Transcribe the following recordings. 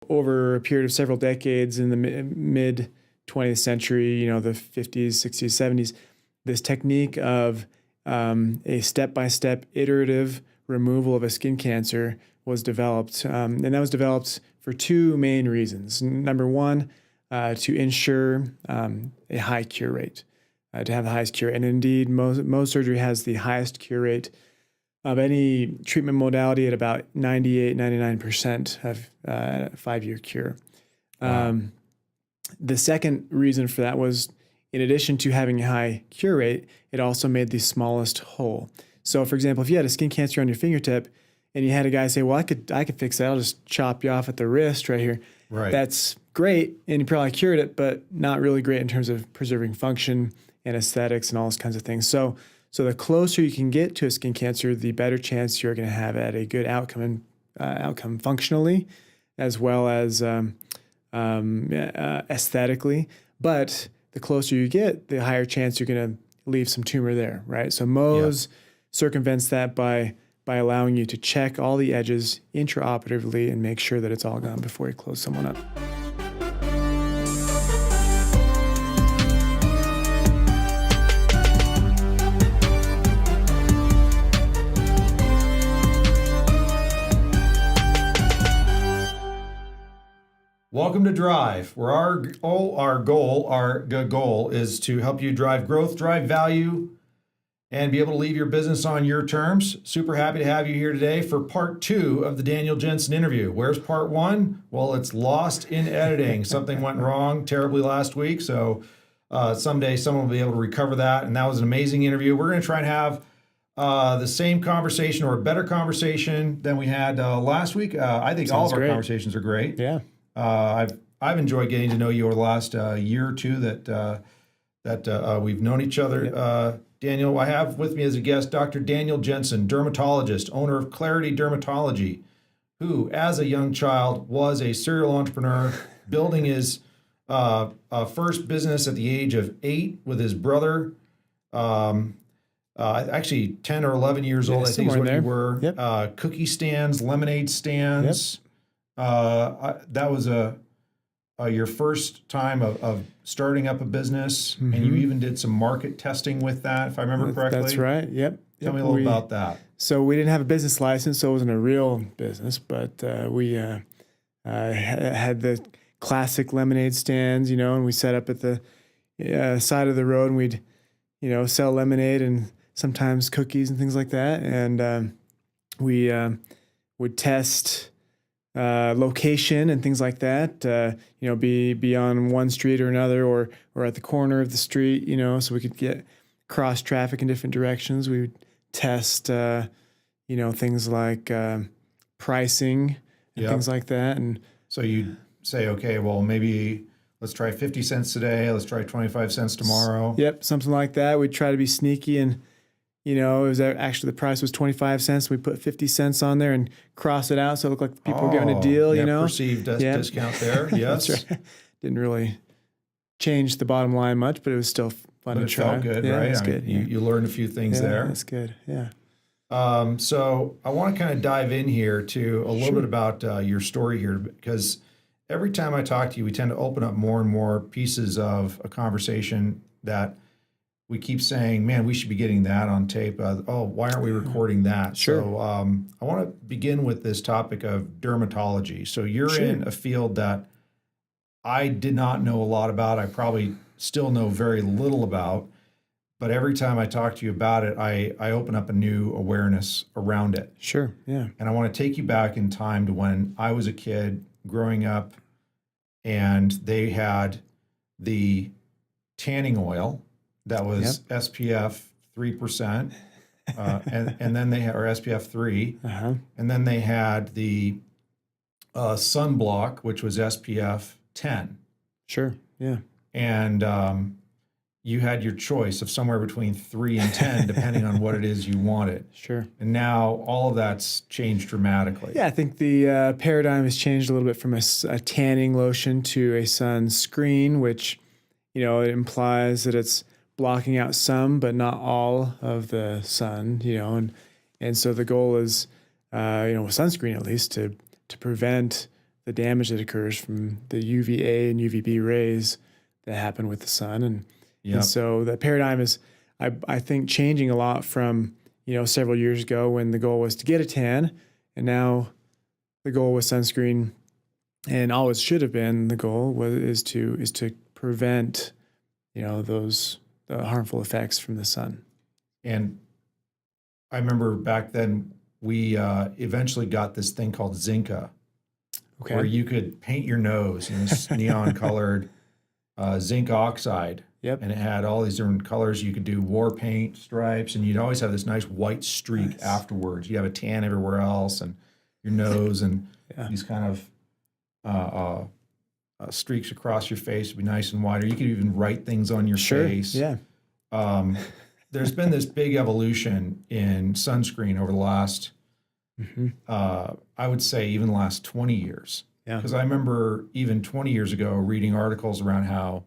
over a period of several decades in the mid 20th century, the 50s, 60s, 70s, this technique of a step-by-step iterative removal of a skin cancer was developed. And that was developed for two main reasons. Number one, to ensure a high cure rate, to have the highest cure. And indeed, Mohs surgery has the highest cure rate of any treatment modality at about 98, 99% of 5-year cure. Wow. The second reason for that was, in addition to having a high cure rate, it also made the smallest hole. So, for example, if you had a skin cancer on your fingertip and you had a guy say, well, I could fix that. I'll just chop you off at the wrist right here. Right. That's great, and you probably cured it, but not really great in terms of preserving function and aesthetics and all those kinds of things. So the closer you can get to a skin cancer, the better chance you're going to have at a good outcome functionally, as well as aesthetically. But the closer you get, the higher chance you're going to leave some tumor there, right? So Mohs circumvents that by allowing you to check all the edges intraoperatively and make sure that it's all gone before you close someone up. Welcome to Drive, where our goal is to help you drive growth, drive value, and be able to leave your business on your terms. Super happy to have you here today for part 2 of the Daniel Jensen interview. Where's part 1? Well, it's lost in editing. Something went wrong terribly last week, so someday someone will be able to recover that, and that was an amazing interview. We're going to try and have the same conversation or a better conversation than we had last week. I think all of our conversations are great. Yeah. I've enjoyed getting to know you over the last year or two that we've known each other. Yep. Daniel, I have with me as a guest Dr. Daniel Jensen, dermatologist, owner of Clarity Dermatology, who, as a young child, was a serial entrepreneur, building his first business at the age of 8 with his brother. Actually, 10 or 11 years old, I think is what you were. Yep. Cookie stands, lemonade stands. Yep. That was your first time of starting up a business, and you even did some market testing with that, if I remember correctly. That's right. Yep. Tell me a little about that. So we didn't have a business license, so it wasn't a real business, but we had the classic lemonade stands, and we set up at the side of the road, and we'd, sell lemonade and sometimes cookies and things like that. And we would test location and things like that, be on one street or another, or at the corner of the street, so we could get cross traffic in different directions. We would test, things like pricing and things like that. And so you'd say, okay, well, maybe let's try 50 cents today. Let's try 25 cents tomorrow. Yep. Something like that. We'd try to be sneaky, and it was actually the price was 25 cents. We put 50 cents on there and cross it out so it looked like people were getting a deal, Perceived discount there, yes. That's right. Didn't really change the bottom line much, but it was still fun to try. It felt good, right? It's good. You learned a few things there. That's good, yeah. So I want to kind of dive in here to a little bit about your story here, because every time I talk to you, we tend to open up more and more pieces of a conversation that we keep saying, man, we should be getting that on tape. Why aren't we recording that? Sure. So I want to begin with this topic of dermatology. So you're in a field that I did not know a lot about. I probably still know very little about. But every time I talk to you about it, I open up a new awareness around it. Sure, yeah. And I want to take you back in time to when I was a kid growing up, and they had the tanning oil that was SPF 3%, and then they had, or SPF 3, and then they had the sunblock, which was SPF 10. Sure, yeah. And you had your choice of somewhere between 3 and 10, depending on what it is you wanted. Sure. And now all of that's changed dramatically. Yeah, I think the paradigm has changed a little bit from a tanning lotion to a sunscreen, which, it implies that it's blocking out some, but not all of the sun, and so the goal is, with sunscreen at least, to prevent the damage that occurs from the UVA and UVB rays that happen with the sun. And so the paradigm is, I think, changing a lot from, several years ago when the goal was to get a tan, and now the goal with sunscreen, and always should have been the goal, is to prevent, those harmful effects from the sun. And I remember back then we eventually got this thing called Zinca, where you could paint your nose in this neon colored zinc oxide. Yep. And it had all these different colors. You could do war paint stripes, and you'd always have this nice white streak afterwards. You have a tan everywhere else, and your nose, and these kind of streaks across your face would be nice and white. Or you could even write things on your face. Yeah. There's been this big evolution in sunscreen over the last, I would say, even the last 20 years. Yeah. Because I remember even 20 years ago reading articles around how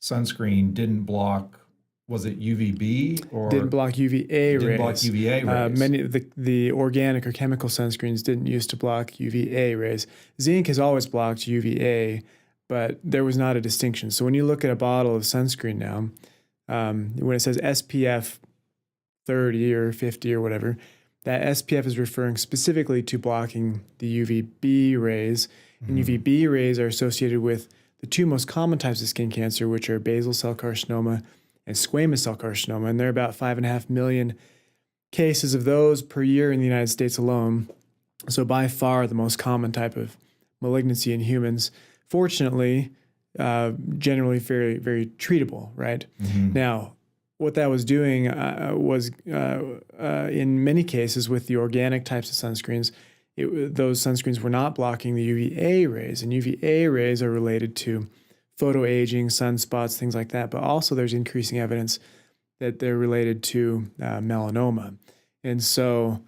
sunscreen didn't block, was it UVB or didn't block UVA rays? Didn't block UVA rays. Many of the organic or chemical sunscreens didn't used to block UVA rays. Zinc has always blocked UVA, but there was not a distinction. So when you look at a bottle of sunscreen now, when it says SPF 30 or 50 or whatever, that SPF is referring specifically to blocking the UVB rays. And UVB rays are associated with the two most common types of skin cancer, which are basal cell carcinoma and squamous cell carcinoma. And there are about 5.5 million cases of those per year in the United States alone. So by far the most common type of malignancy in humans. Fortunately, generally very, very treatable, right? Now, what that was doing was in many cases with the organic types of sunscreens, those sunscreens were not blocking the UVA rays, and UVA rays are related to photoaging, sunspots, things like that. But also there's increasing evidence that they're related to melanoma. And so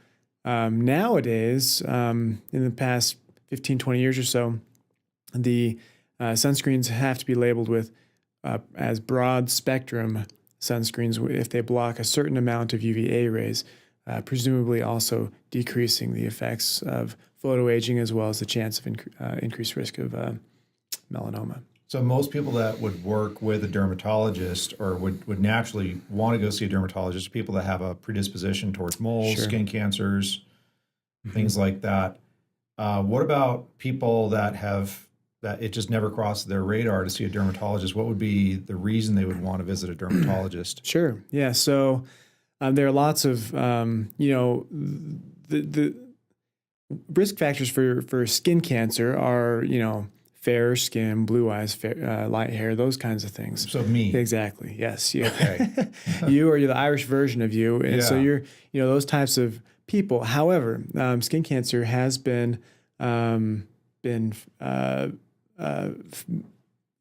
nowadays, in the past 15, 20 years or so, the sunscreens have to be labeled with as broad spectrum sunscreens if they block a certain amount of UVA rays, presumably also decreasing the effects of photoaging as well as the chance of increased risk of melanoma. So most people that would work with a dermatologist or would naturally want to go see a dermatologist are people that have a predisposition towards moles, skin cancers, things like that. What about people that it just never crossed their radar to see a dermatologist? What would be the reason they would want to visit a dermatologist? Sure. Yeah. So there are lots of, the risk factors for skin cancer are, fair skin, blue eyes, light hair, those kinds of things. So me. Exactly. Yes. You. Okay. You or you're the Irish version of you. And so you're, those types of people. However, skin cancer has been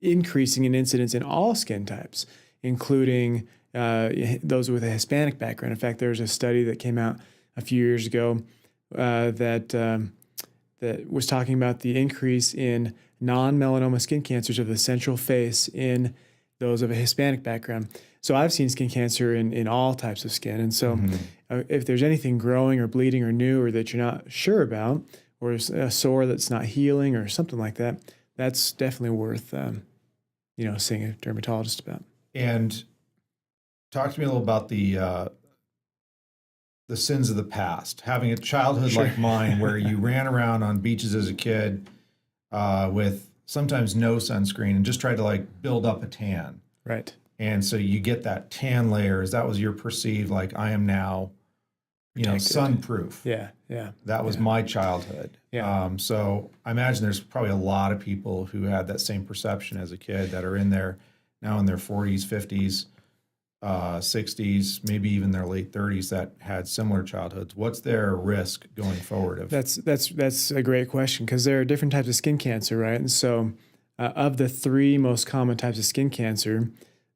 increasing in incidence in all skin types, including those with a Hispanic background. In fact, there's a study that came out a few years ago that was talking about the increase in non-melanoma skin cancers of the central face in those of a Hispanic background. So I've seen skin cancer in all types of skin. And so if there's anything growing or bleeding or new or that you're not sure about, or a sore that's not healing or something like that, that's definitely worth, seeing a dermatologist about. And talk to me a little about the sins of the past. Having a childhood like mine where you ran around on beaches as a kid with sometimes no sunscreen and just tried to build up a tan. Right. And so you get that tan layer. That was your perceived, I am now, sunproof. Yeah. Yeah. That was my childhood. Yeah. So I imagine there's probably a lot of people who had that same perception as a kid that are now in their 40s, 50s, 60s, maybe even their late 30s that had similar childhoods. What's their risk going forward? That's a great question, because there are different types of skin cancer, right? And so of the three most common types of skin cancer,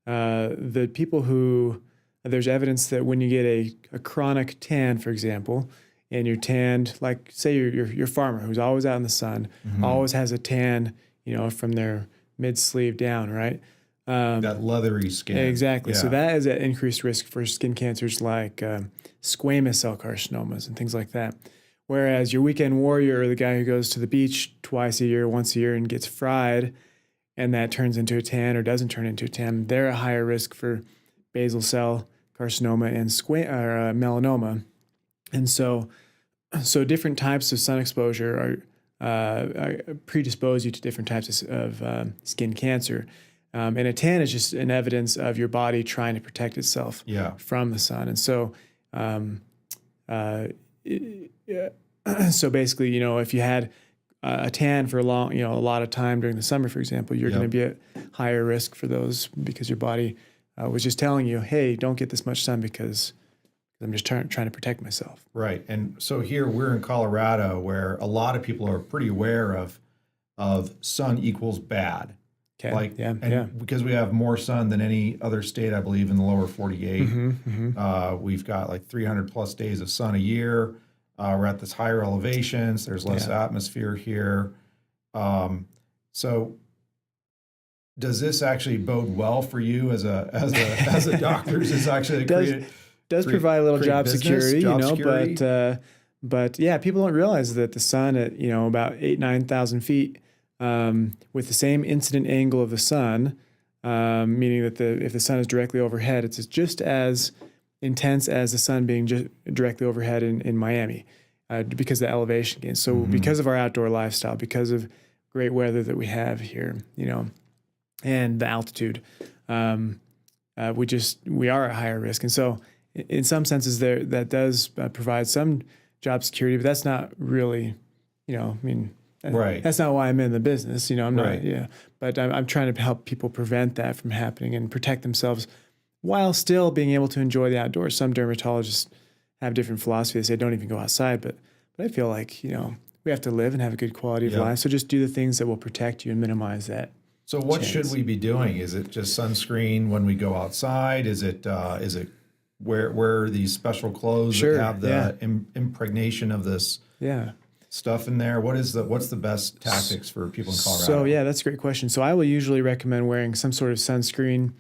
the people who, there's evidence that when you get a chronic tan, for example, and you're tanned, like say you're a farmer who's always out in the sun, always has a tan, from their mid-sleeve down, right? That leathery skin. Exactly. Yeah. So that is an increased risk for skin cancers like squamous cell carcinomas and things like that. Whereas your weekend warrior, or the guy who goes to the beach twice a year, once a year, and gets fried, and that turns into a tan or doesn't turn into a tan, they're at higher risk for basal cell carcinoma and melanoma. And so different types of sun exposure predispose you to different types of skin cancer. And a tan is just an evidence of your body trying to protect itself from the sun. And so, so basically, if you had a tan for a lot of time during the summer, for example, you're going to be at higher risk for those because your body was just telling you, hey, don't get this much sun because I'm just trying to protect myself. Right. And so here we're in Colorado, where a lot of people are pretty aware of sun equals bad. Okay. Because we have more sun than any other state, I believe, in the lower 48. We've got like 300 plus days of sun a year. We're at this higher elevations. There's less atmosphere here. So does this actually bode well for you as a doctor? Does this actually does provide a little job security, security? but yeah, people don't realize that the sun at, about 8,000-9,000 feet, with the same incident angle of the sun, meaning that if the sun is directly overhead, it's just as intense as the sun being just directly overhead in Miami, because of the elevation gain. So because of our outdoor lifestyle, because of great weather that we have here, and the altitude, we are at higher risk. And so in some senses that does provide some job security, but that's not really, right. That's not why I'm in the business. I'm right. not, but I'm trying to help people prevent that from happening and protect themselves while still being able to enjoy the outdoors. Some dermatologists have different philosophies. They say don't even go outside, but I feel like, we have to live and have a good quality of life. So just do the things that will protect you and minimize that. So what should we be doing? Is it just sunscreen when we go outside? Is it wear these special clothes that have the impregnation of this stuff in there? What's the best tactics for people in Colorado? So that's a great question. So I will usually recommend wearing some sort of sunscreen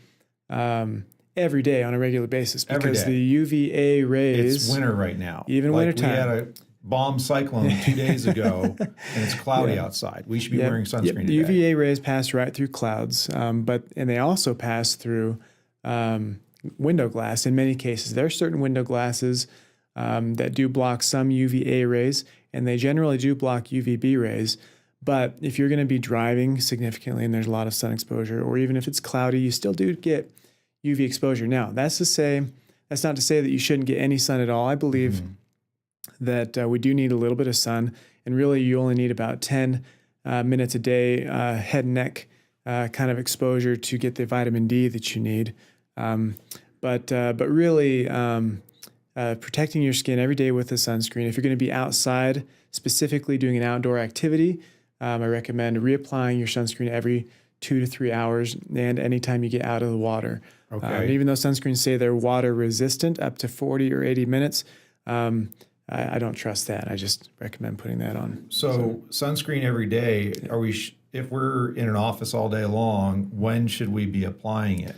every day on a regular basis, because the UVA rays. It's winter right now. Even wintertime. We had a bomb cyclone 2 days ago, and it's cloudy outside. We should be wearing sunscreen today. The UVA rays pass right through clouds, and they also pass through window glass in many cases. There are certain window glasses that do block some UVA rays, and they generally do block UVB rays. But if you're going to be driving significantly and there's a lot of sun exposure, or even if it's cloudy, you still do get UV exposure. Now, that's not to say that you shouldn't get any sun at all. I believe that we do need a little bit of sun, and really you only need about 10 minutes a day head and neck kind of exposure to get the vitamin D that you need. But really protecting your skin every day with a sunscreen. If you're going to be outside, specifically doing an outdoor activity, I recommend reapplying your sunscreen every 2 to 3 hours and anytime you get out of the water. Okay. Even though sunscreens say they're water resistant up to 40 or 80 minutes, I don't trust that. I just recommend putting that on. So sunscreen every day. If we're in an office all day long, when should we be applying it?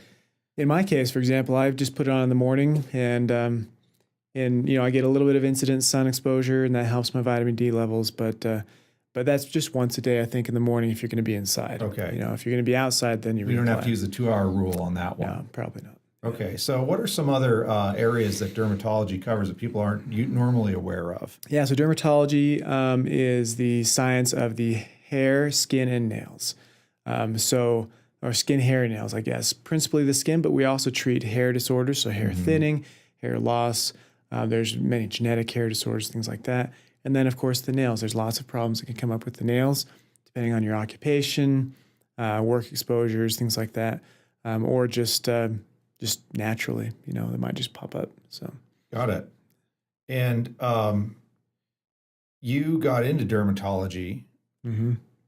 In my case, for example, I've just put it on in the morning, and I get a little bit of incident sun exposure, and that helps my vitamin D levels. But that's just once a day, I think, in the morning if you're going to be inside. Okay. If you're going to be outside, then we don't have to use the 2-hour rule on that one. No, probably not. Okay. So what are some other areas that dermatology covers that people aren't normally aware of? Yeah. So dermatology is the science of the hair, skin, and nails. Or skin, hair, and nails, I guess. Principally the skin, but we also treat hair disorders, so hair thinning, hair loss. There's many genetic hair disorders, things like that. And then, of course, the nails. There's lots of problems that can come up with the nails, depending on your occupation, work exposures, things like that, or just naturally, they might just pop up. So got it. And you got into dermatology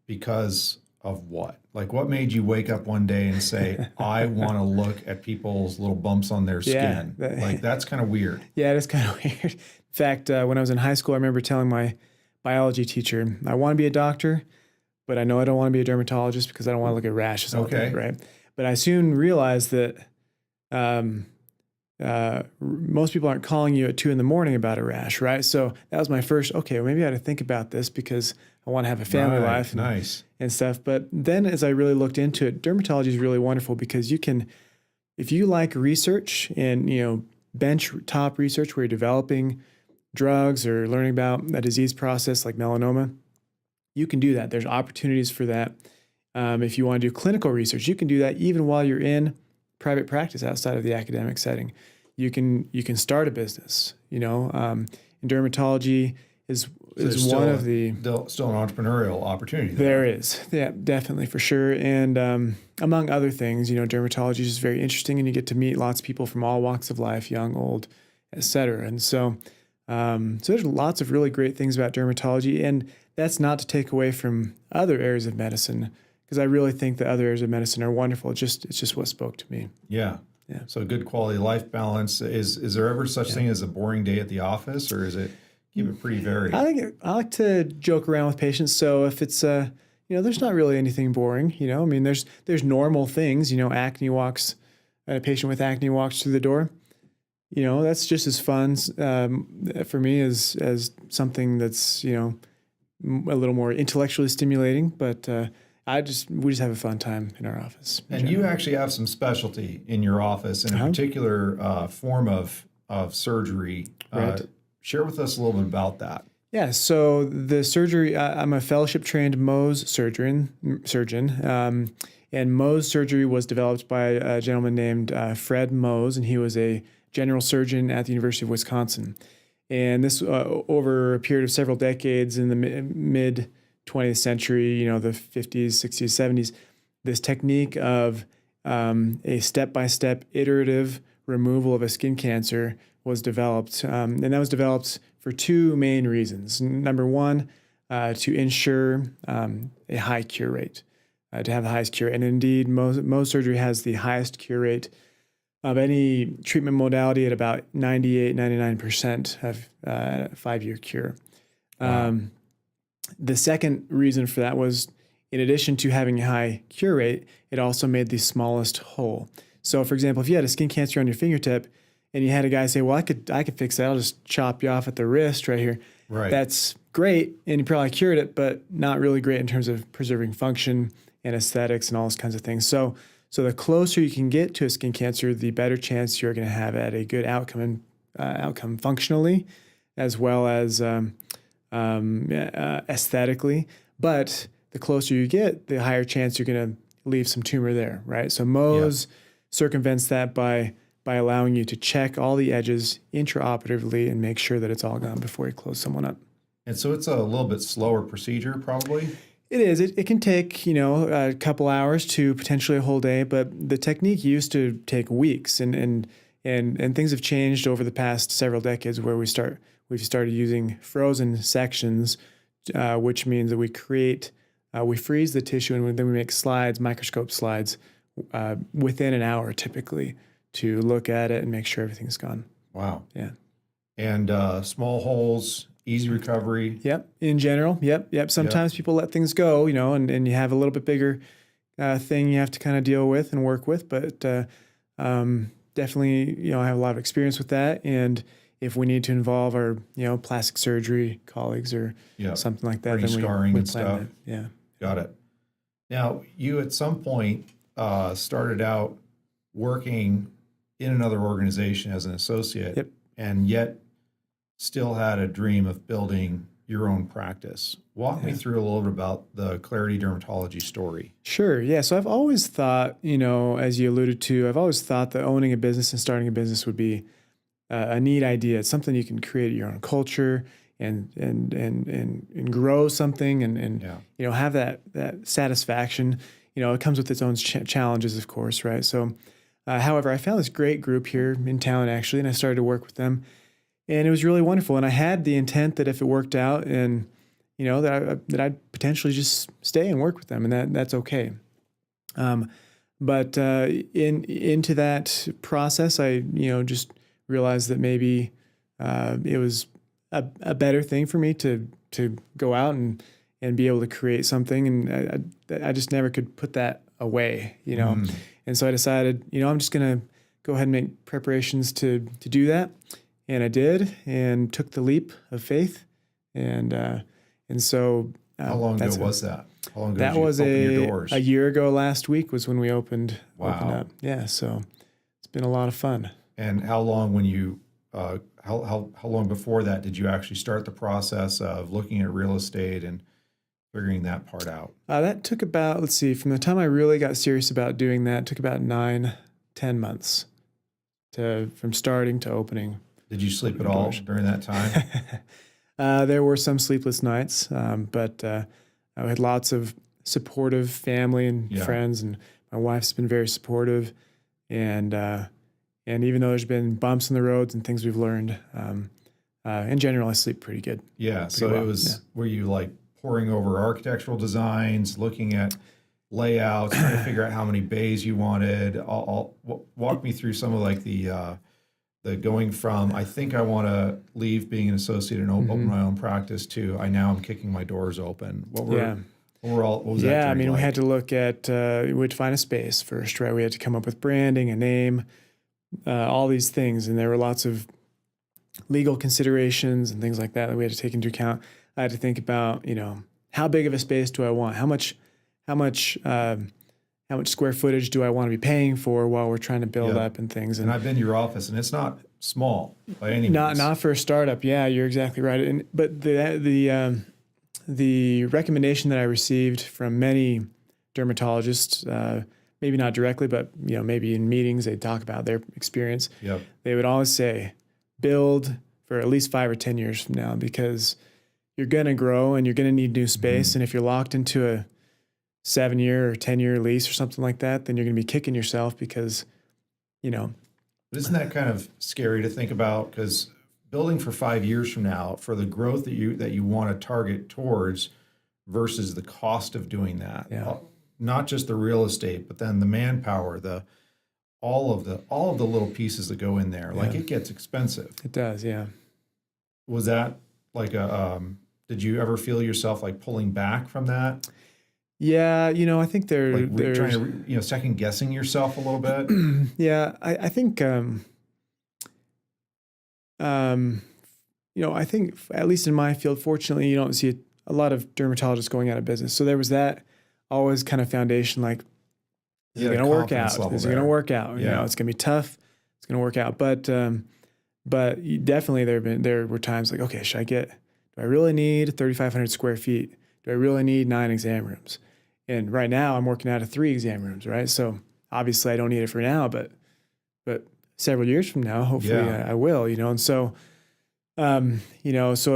because of what? Like, what made you wake up one day and say, I want to look at people's little bumps on their skin? That's kind of weird. Yeah, it is kind of weird. In fact, when I was in high school, I remember telling my biology teacher, I want to be a doctor, but I know I don't want to be a dermatologist because I don't want to look at rashes all day, right? But I soon realized that most people aren't calling you at 2 a.m. about a rash, right? So that was my first, okay, well, maybe I ought to think about this because I want to have a family life and stuff. But then as I really looked into it, dermatology is really wonderful because you can, if you like research and, bench top research where you're developing drugs or learning about a disease process like melanoma, you can do that. There's opportunities for that. If you want to do clinical research, you can do that even while you're in private practice outside of the academic setting. You can start a business. And dermatology is one of the still an entrepreneurial opportunity. There is, yeah, definitely for sure. And among other things, dermatology is very interesting, and you get to meet lots of people from all walks of life, young, old, etc. And so there's lots of really great things about dermatology, and that's not to take away from other areas of medicine, because I really think that other areas of medicine are wonderful. It's just what spoke to me. Yeah. Yeah. So good quality of life balance. Is there ever such thing as a boring day at the office, or is it keep it pretty varied? I like to joke around with patients. So if it's there's not really anything boring. I mean, there's normal things. Acne walks. A patient with acne walks through the door. That's just as fun for me as something that's a little more intellectually stimulating. But we just have a fun time in our office. And you actually have some specialty in your office in a particular form of surgery. Right. Share with us a little bit about that. Yeah, so the surgery, I'm a fellowship-trained Mohs surgeon, and Mohs surgery was developed by a gentleman named Fred Mohs, and he was a general surgeon at the University of Wisconsin. And this, over a period of several decades in the mid-20th century, the 50s, 60s, 70s, this technique of a step-by-step iterative removal of a skin cancer was developed. And that was developed for two main reasons. Number one, to ensure a high cure rate, to have the highest cure. And indeed, Mohs surgery has the highest cure rate of any treatment modality at about 98, 99% of 5-year cure. Wow. The second reason for that was, in addition to having a high cure rate, it also made the smallest hole. So, for example, if you had a skin cancer on your fingertip and you had a guy say, well, I could fix that. I'll just chop you off at the wrist right here. Right. That's great, and you probably cured it, but not really great in terms of preserving function and aesthetics and all those kinds of things. So the closer you can get to a skin cancer, the better chance you're going to have at a good outcome functionally, as well as aesthetically. But the closer you get, the higher chance you're going to leave some tumor there, right? So Mohs circumvents that by allowing you to check all the edges intraoperatively and make sure that it's all gone before you close someone up. And so it's a little bit slower procedure, probably? It is. It can take, a couple hours to potentially a whole day, but the technique used to take weeks, and things have changed over the past several decades where we've started using frozen sections, which means that we freeze the tissue and then we make slides, microscope slides, within an hour typically, to look at it and make sure everything's gone. Wow. Yeah. And small holes, easy recovery. Yep. In general. Yep. Sometimes people let things go, and you have a little bit bigger thing you have to kind of deal with and work with. But definitely, I have a lot of experience with that. And if we need to involve our, plastic surgery colleagues or something like that, then scarring we and plan stuff. that. Yeah. Got it. Now, you at some point started out working in another organization as an associate, and yet still had a dream of building your own practice. Walk me through a little bit about the Clarity Dermatology story. Sure. Yeah. So I've always thought, as you alluded to, I've always thought that owning a business and starting a business would be a neat idea. It's something you can create your own culture and grow something and have that satisfaction. It comes with its own challenges, of course, right? So, however, I found this great group here in town actually, and I started to work with them. And it was really wonderful. And I had the intent that if it worked out and, that I'd potentially just stay and work with them, and that's okay. But into that process, I, just realized that maybe it was a better thing for me to go out and be able to create something. And I just never could put that away, And so I decided, I'm just going to go ahead and make preparations to do that. And I did, and took the leap of faith. And so how long ago was that? How long ago that did you was open your doors? a year ago last week was when we opened up. Yeah, so it's been a lot of fun. And how long when you how long before that did you actually start the process of looking at real estate and figuring that part out? That took about, let's see, from the time I really got serious about doing that, took about 9-10 months from starting to opening. Did you sleep at all during that time? There were some sleepless nights, but I had lots of supportive family and friends, and my wife's been very supportive. And even though there's been bumps in the roads and things we've learned, in general, I sleep pretty good. Yeah. So it was, were you like poring over architectural designs, looking at layouts, trying to figure out how many bays you wanted? Walk me through some of like the going from, I think I want to leave being an associate and open my own practice to I'm kicking my doors open. What was that? Yeah, I mean, we had to look at, we had to find a space first, right? We had to come up with branding, a name, all these things. And there were lots of legal considerations and things like that we had to take into account. I had to think about, how big of a space do I want? How much square footage do I want to be paying for while we're trying to build up and things? And I've been to your office, and it's not small by any means. Not for a startup. Yeah, you're exactly right. But the recommendation that I received from many dermatologists, maybe not directly, but maybe in meetings they talk about their experience. Yep. They would always say, build for at least 5 or 10 years from now, because you're going to grow and you're going to need new space. And if you're locked into a 7-year or 10-year lease or something like that, then you're going to be kicking yourself because, Isn't that kind of scary to think about? Because building for 5 years from now, for the growth that you want to target towards versus the cost of doing that, not just the real estate, but then the manpower, all of the little pieces that go in there, like it gets expensive. It does, yeah. Was that like did you ever feel yourself like pulling back from that? Yeah, I think they're trying to second guessing yourself a little bit. Yeah, I think I think at least in my field, fortunately, you don't see a lot of dermatologists going out of business. So there was that always kind of foundation, like, is it going to work out? Is it going to work out? Yeah. It's going to be tough. It's going to work out. But definitely there were times like, okay, do I really need 3,500 square feet? Do I really need 9 exam rooms? And right now I'm working out of 3 exam rooms, right? So obviously I don't need it for now, but several years from now, hopefully I will, and so, so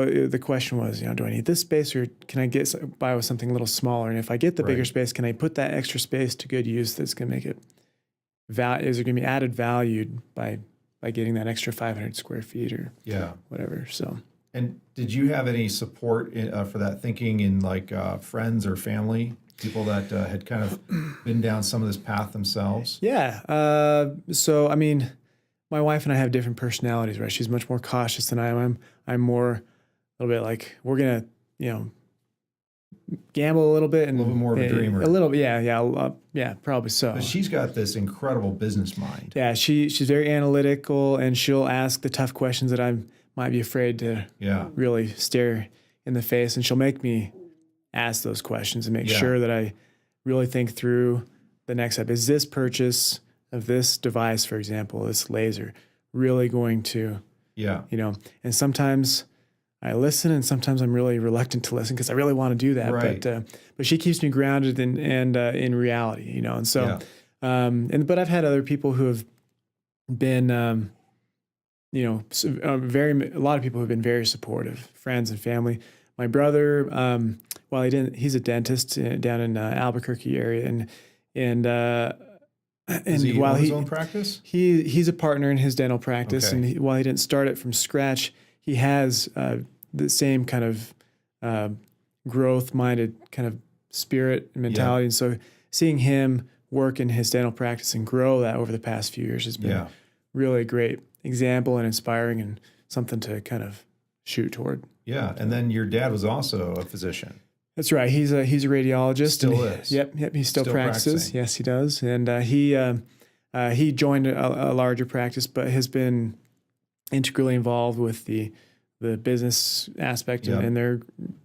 the question was, do I need this space, or can I get by with something a little smaller? And if I get the bigger space, can I put that extra space to good use that's going to make it is there going to be added value by getting that extra 500 square feet or whatever? So. And did you have any support for that thinking in like friends or family, people that had kind of been down some of this path themselves? Yeah. So, I mean, my wife and I have different personalities, right? She's much more cautious than I am. I'm more a little bit like, we're going to, gamble a little bit. And a little bit more of a dreamer. A little bit, yeah, probably so. But she's got this incredible business mind. Yeah, she's very analytical, and she'll ask the tough questions that I might be afraid to really stare in the face, and she'll make me ask those questions and make sure that I really think through the next step. Is this purchase of this device, for example, this laser, really going to, and sometimes I listen and sometimes I'm really reluctant to listen because I really want to do that. Right. But she keeps me grounded and in reality, and so, but I've had other people who have been, a lot of people who have been very supportive, friends and family. My brother, he's a dentist down in Albuquerque area, and Does he own his own practice? He's a partner in his dental practice, and while he didn't start it from scratch, he has the same kind of growth-minded kind of spirit and mentality. And so seeing him work in his dental practice and grow that over the past few years has been really a great example and inspiring and something to kind of shoot toward. Yeah, and then your dad was also a physician. That's right. He's a radiologist. Still is. Yep. He still practices. Practicing. Yes, he does. And he he joined a larger practice, but has been integrally involved with the business aspect, and their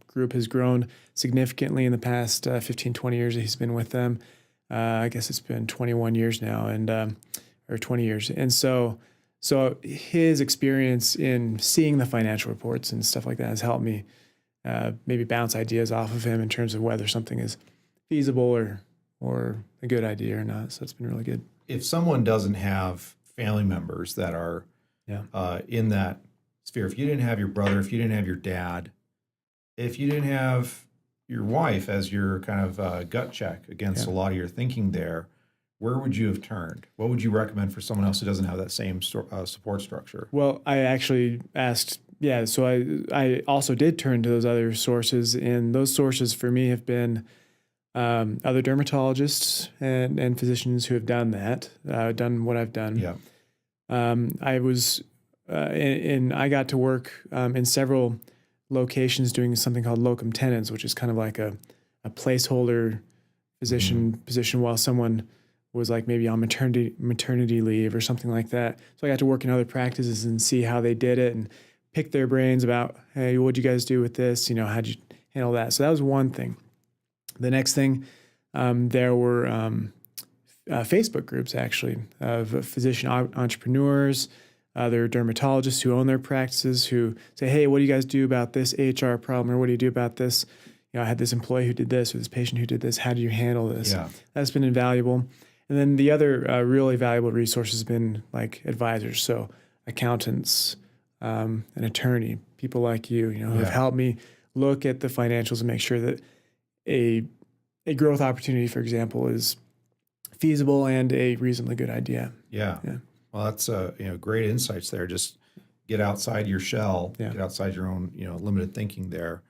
group has grown significantly in the past 15, 20 years that he's been with them. I guess it's been 21 years now, and or 20 years. And so his experience in seeing the financial reports and stuff like that has helped me maybe bounce ideas off of him in terms of whether something is feasible or a good idea or not. So it's been really good. If someone doesn't have family members that are in that sphere, if you didn't have your brother, if you didn't have your dad, if you didn't have your wife as your kind of gut check against a lot of your thinking there, where would you have turned? What would you recommend for someone else who doesn't have that same support structure? Well, I actually asked, so I also did turn to those other sources, and those sources for me have been other dermatologists and physicians who have done that, done what I've done. Yeah. I was, I got to work in several locations doing something called locum tenens, which is kind of like a placeholder physician position while someone was like maybe on maternity leave or something like that. So I got to work in other practices and see how they did it and pick their brains about, hey, what'd you guys do with this? How'd you handle that? So that was one thing. The next thing, there were Facebook groups actually of physician entrepreneurs, other dermatologists who own their practices who say, hey, what do you guys do about this HR problem? Or what do you do about this? I had this employee who did this or this patient who did this. How do you handle this? Yeah. That's been invaluable. And then the other really valuable resource has been like advisors. So accountants, an attorney, people like you, who have helped me look at the financials and make sure that a growth opportunity, for example, is feasible and a reasonably good idea. Yeah. Well, that's great insights there. Just get outside your shell, get outside your own limited thinking there.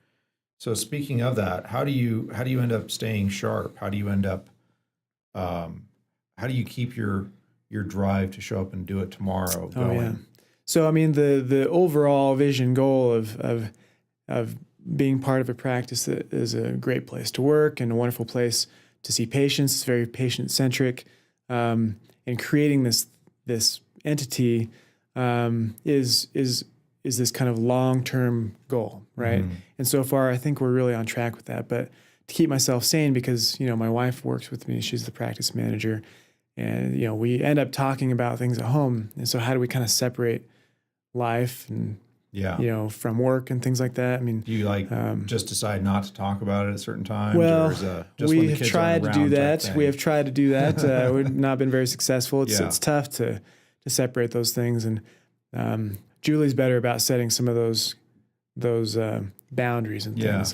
So speaking of that, how do you end up staying sharp? How do you end up how do you keep your drive to show up and do it tomorrow going? Oh, yeah. So I mean the overall vision goal of being part of a practice that is a great place to work and a wonderful place to see patients. It's very patient centric, and creating this entity is this kind of long-term goal, right? Mm-hmm. And so far, I think we're really on track with that. But to keep myself sane, because my wife works with me, she's the practice manager, and we end up talking about things at home. And so how do we kind of separate life and from work and things like that? I mean, do you just decide not to talk about it at certain times? Well, or is just we have tried to do that. We have tried to do that. We've not been very successful. It's tough to separate those things. And Julie's better about setting some of those boundaries and things.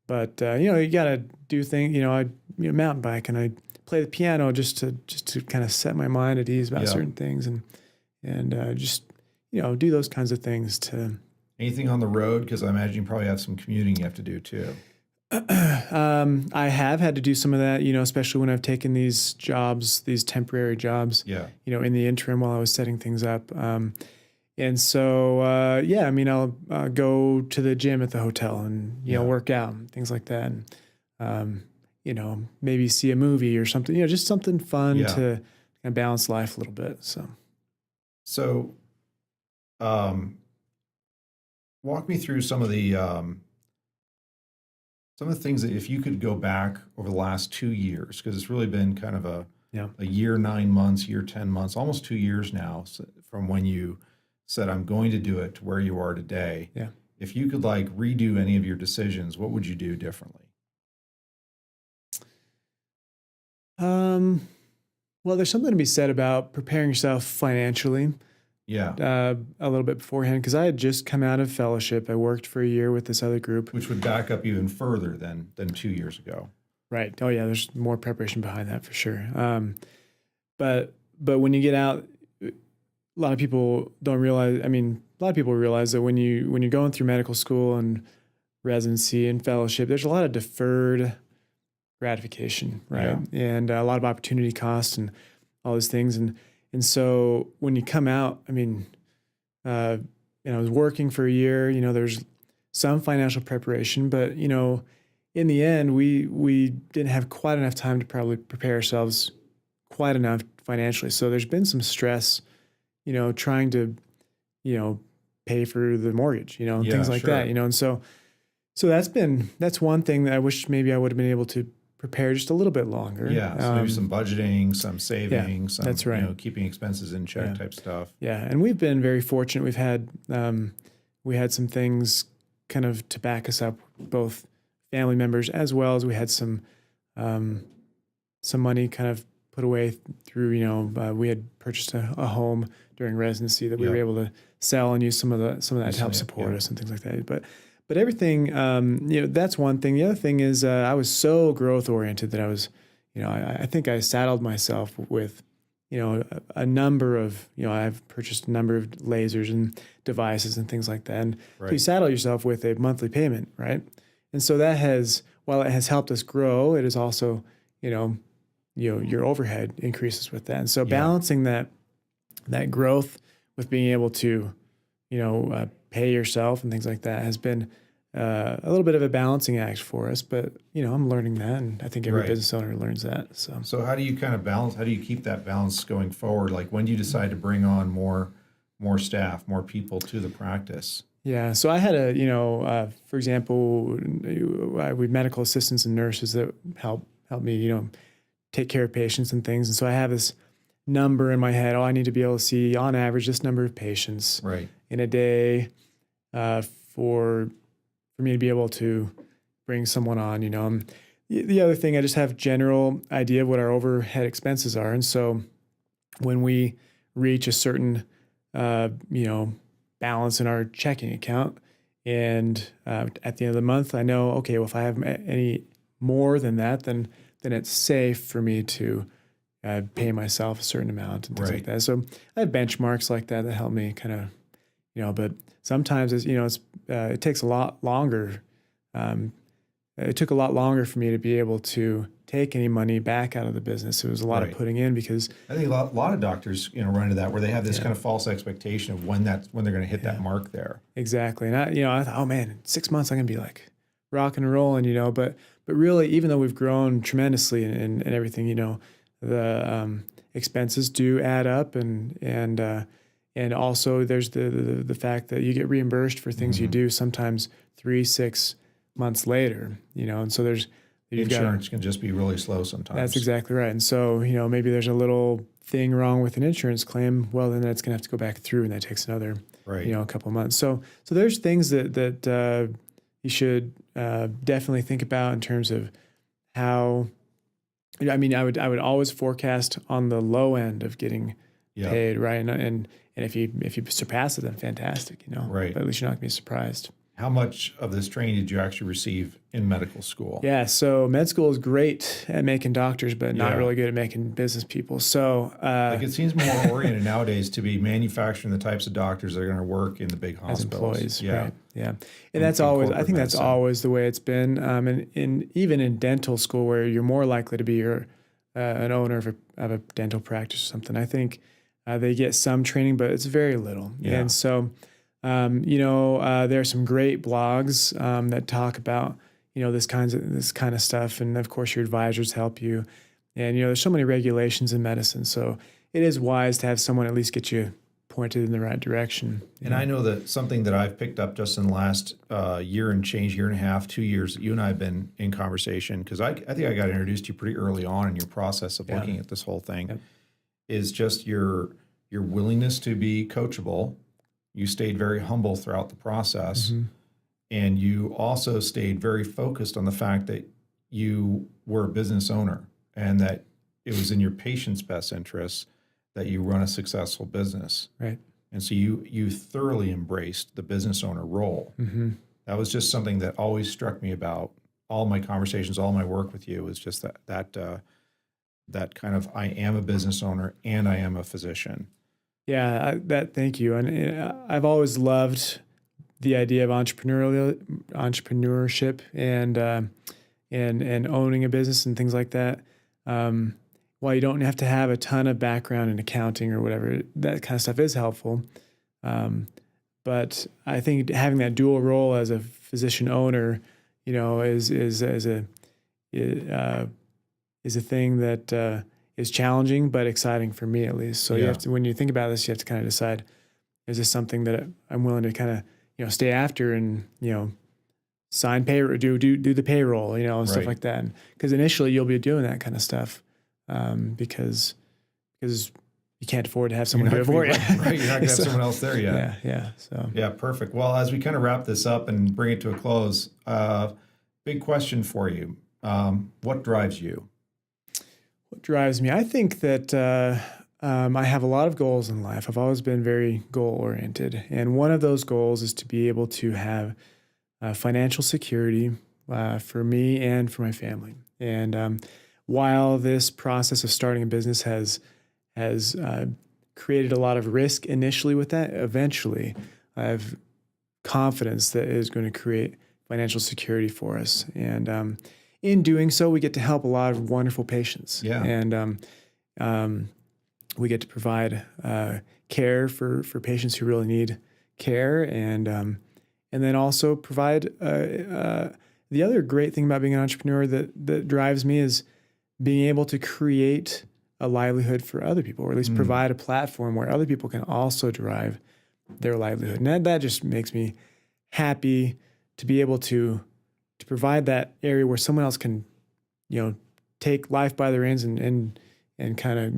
But you got to do things. I mountain bike and I play the piano just to kind of set my mind at ease about certain things and just do those kinds of things. To anything on the road, because I imagine you probably have some commuting you have to do too. I have had to do some of that, especially when I've taken these jobs, these temporary jobs. In the interim while I was setting things up. And so, I mean, I'll go to the gym at the hotel and, work out and things like that. And, maybe see a movie or something, just something fun to kind of balance life a little bit. So, walk me through some of the things that if you could go back over the last 2 years, because it's really been kind of a year, 9 months, year, 10 months, almost 2 years now from when you said, I'm going to do it, to where you are today. Yeah. If you could redo any of your decisions, what would you do differently? Well, there's something to be said about preparing yourself financially. A little bit beforehand, because I had just come out of fellowship. I worked for a year with this other group, which would back up even further than 2 years ago. Right. Oh yeah, there's more preparation behind that for sure. But when you get out, a lot of people don't realize. I mean, a lot of people realize that when you're going through medical school and residency and fellowship, there's a lot of deferred gratification, right? And a lot of opportunity costs and all those things. And so when you come out, I mean, I was working for a year, there's some financial preparation, but, in the end, we didn't have quite enough time to probably prepare ourselves quite enough financially. So there's been some stress, trying to, pay for the mortgage, and Yeah, things like sure. that, and so that's one thing that I wish maybe I would have been able to prepare just a little bit longer. Yeah, so maybe some budgeting, some saving, some that's right. keeping expenses in check type stuff. Yeah, and we've been very fortunate. We had some things kind of to back us up, both family members as well as we had some money kind of put away through. We had purchased a home during residency that we were able to sell and use some of that to help support us and things like that. But everything, that's one thing. The other thing is I was so growth oriented that I was, I think I saddled myself with, a number of, I've purchased a number of lasers and devices and things like that. And so you saddle yourself with a monthly payment, right? And so that has, while it has helped us grow, it is also, your overhead increases with that. And so balancing that growth with being able to, pay yourself and things like that has been a little bit of a balancing act for us. But, I'm learning that, and I think every business owner learns that. So how do you kind of balance? How do you keep that balance going forward? Like, when do you decide to bring on more staff, more people to the practice? Yeah. So I had for example, we had medical assistants and nurses that help me, take care of patients and things. And so I have this number in my head. Oh, I need to be able to see on average this number of patients in a day for me to be able to bring someone on. The other thing, I just have general idea of what our overhead expenses are. And so when we reach a certain, balance in our checking account, and at the end of the month, I know, okay, well, if I have any more than that, then it's safe for me to pay myself a certain amount and things like that. So I have benchmarks like that help me kind of, but sometimes it takes a lot longer. It took a lot longer for me to be able to take any money back out of the business. It was a lot of putting in, because I think a lot of doctors, run into that, where they have this kind of false expectation of when they're going to hit that mark there. Exactly. And I thought, oh man, in 6 months I'm going to be like rocking and rolling, but really, even though we've grown tremendously and everything, the expenses do add up, and also there's the fact that you get reimbursed for things you do sometimes 3-6 months later, and so there's insurance can just be really slow sometimes. That's exactly right. And so, maybe there's a little thing wrong with an insurance claim. Well, then that's going to have to go back through, and that takes another, a couple of months. So there's things that you should definitely think about in terms of how. I mean, I would always forecast on the low end of getting paid, right? And if you surpass it, then fantastic, But at least you're not going to be surprised. How much of this training did you actually receive in medical school? Yeah, so med school is great at making doctors, but not really good at making business people. So it seems more oriented nowadays to be manufacturing the types of doctors that are going to work in the big hospitals. As employees, right? Yeah, and that's always, I think that's always the way it's been. And even in dental school, where you're more likely to be an owner of a dental practice or something, I think they get some training, but it's very little. Yeah. And so. There are some great blogs that talk about this kind of stuff, and of course your advisors help you. And there's so many regulations in medicine, so it is wise to have someone at least get you pointed in the right direction. And I know that something that I've picked up just in the last year and a half, 2 years that you and I have been in conversation, because I think I got introduced to you pretty early on in your process of looking at this whole thing, is just your willingness to be coachable. You stayed very humble throughout the process, and you also stayed very focused on the fact that you were a business owner and that it was in your patient's best interests that you run a successful business. Right. And so you thoroughly embraced the business owner role. That was just something that always struck me about all my conversations, all my work with you, was just that kind of, I am a business owner and I am a physician. Yeah, thank you. And I've always loved the idea of entrepreneurship and owning a business and things like that. While you don't have to have a ton of background in accounting or whatever, that kind of stuff is helpful. But I think having that dual role as a physician owner, is a thing that is challenging but exciting for me, at least. So you have to, when you think about this, you have to kind of decide, is this something that I'm willing to kind of, stay after and, sign payroll, do the payroll, and stuff like that. Because initially you'll be doing that kind of stuff because you can't afford to have someone do it for you. Right, you're not going to have someone else there yet. Yeah. So yeah, perfect. Well, as we kind of wrap this up and bring it to a close, big question for you: what drives you? What drives me? I think that I have a lot of goals in life. I've always been very goal-oriented. And one of those goals is to be able to have financial security for me and for my family. And while this process of starting a business has created a lot of risk initially with that, eventually I have confidence that it is going to create financial security for us. And in doing so, we get to help a lot of wonderful patients. Yeah. And we get to provide care for patients who really need care, and then also provide the other great thing about being an entrepreneur that drives me is being able to create a livelihood for other people, or at least provide a platform where other people can also derive their livelihood. And that just makes me happy to be able to provide that area where someone else can, take life by the reins and kind of,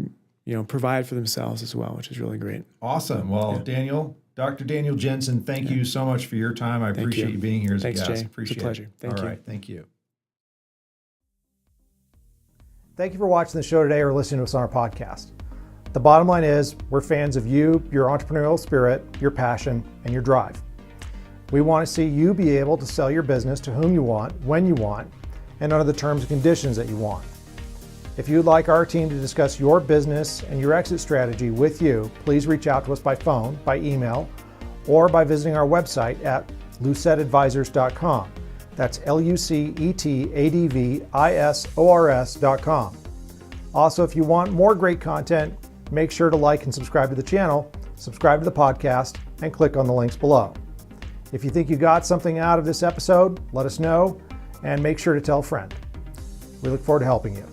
provide for themselves as well, which is really great. Awesome. Well, Dr. Daniel Jensen, thank you so much for your time. I appreciate you being here as a guest. Jay. Appreciate it's a pleasure. it. Thank you. All right. Thank you. Thank you for watching the show today or listening to us on our podcast. The bottom line is we're fans of you, your entrepreneurial spirit, your passion, and your drive. We want to see you be able to sell your business to whom you want, when you want, and under the terms and conditions that you want. If you'd like our team to discuss your business and your exit strategy with you, please reach out to us by phone, by email, or by visiting our website at lucetadvisors.com. That's LUCETADVISORS.com. Also, if you want more great content, make sure to like and subscribe to the channel, subscribe to the podcast, and click on the links below. If you think you got something out of this episode, let us know and make sure to tell a friend. We look forward to helping you.